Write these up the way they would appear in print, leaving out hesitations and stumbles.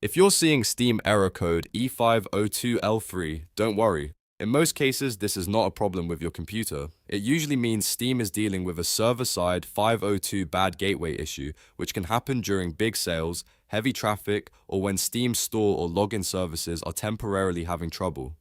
If you're seeing Steam error code E502 L3, don't worry. In most cases, this is not a problem with your computer. It usually means Steam is dealing with a server-side 502 bad gateway issue, which can happen during big sales, heavy traffic, or when Steam's store or login services are temporarily having trouble.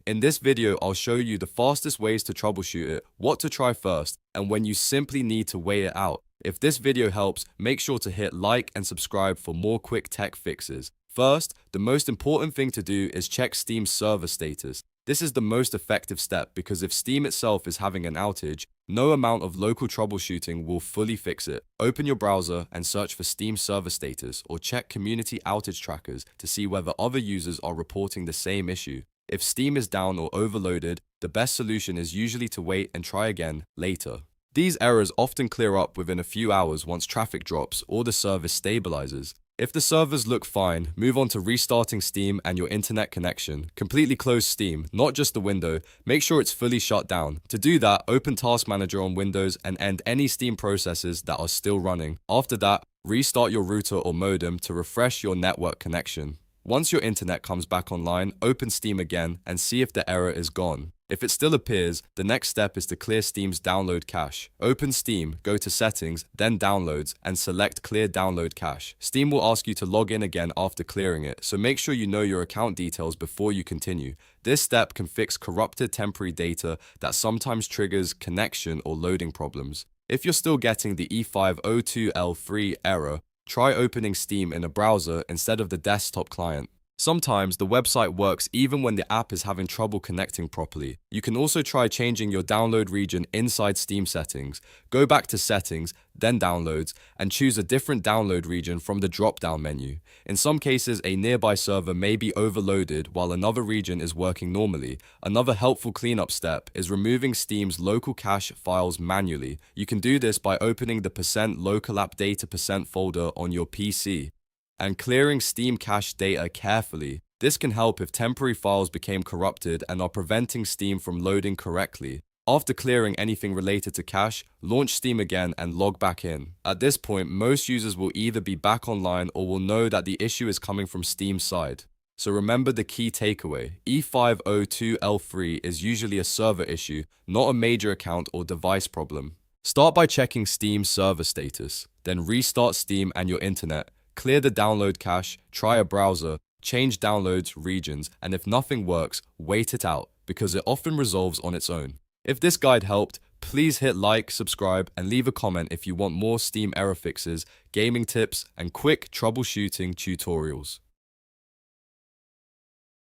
In this video, I'll show you the fastest ways to troubleshoot it, what to try first, and when you simply need to wait it out. If this video helps, make sure to hit like and subscribe for more quick tech fixes. First, the most important thing to do is check Steam's server status. This is the most effective step because if Steam itself is having an outage, no amount of local troubleshooting will fully fix it. Open your browser and search for Steam server status or check community outage trackers to see whether other users are reporting the same issue. If Steam is down or overloaded, the best solution is usually to wait and try again later. These errors often clear up within a few hours once traffic drops or the service stabilizes. If the servers look fine, move on to restarting Steam and your internet connection. Completely close Steam, not just the window. Make sure it's fully shut down. To do that, open Task Manager on Windows and end any Steam processes that are still running. After that, restart your router or modem to refresh your network connection. Once your internet comes back online, open Steam again and see if the error is gone. If it still appears, the next step is to clear Steam's download cache. Open Steam, go to Settings, then Downloads, and select Clear Download Cache. Steam will ask you to log in again after clearing it, so make sure you know your account details before you continue. This step can fix corrupted temporary data that sometimes triggers connection or loading problems. If you're still getting the E502 L3 error, try opening Steam in a browser instead of the desktop client. Sometimes the website works even when the app is having trouble connecting properly. You can also try changing your download region inside Steam settings. Go back to Settings, then Downloads, and choose a different download region from the drop-down menu. In some cases, a nearby server may be overloaded while another region is working normally. Another helpful cleanup step is removing Steam's local cache files manually. You can do this by opening the %local app data % folder on your PC and clearing Steam cache data carefully. This can help if temporary files became corrupted and are preventing Steam from loading correctly. After clearing anything related to cache, launch Steam again and log back in. At this point, most users will either be back online or will know that the issue is coming from Steam's side. So remember the key takeaway. E502 L3 is usually a server issue, not a major account or device problem. Start by checking Steam's server status, then restart Steam and your internet. Clear the download cache, try a browser, change downloads regions, and if nothing works, wait it out, because it often resolves on its own. If this guide helped, please hit like, subscribe, and leave a comment if you want more Steam error fixes, gaming tips, and quick troubleshooting tutorials.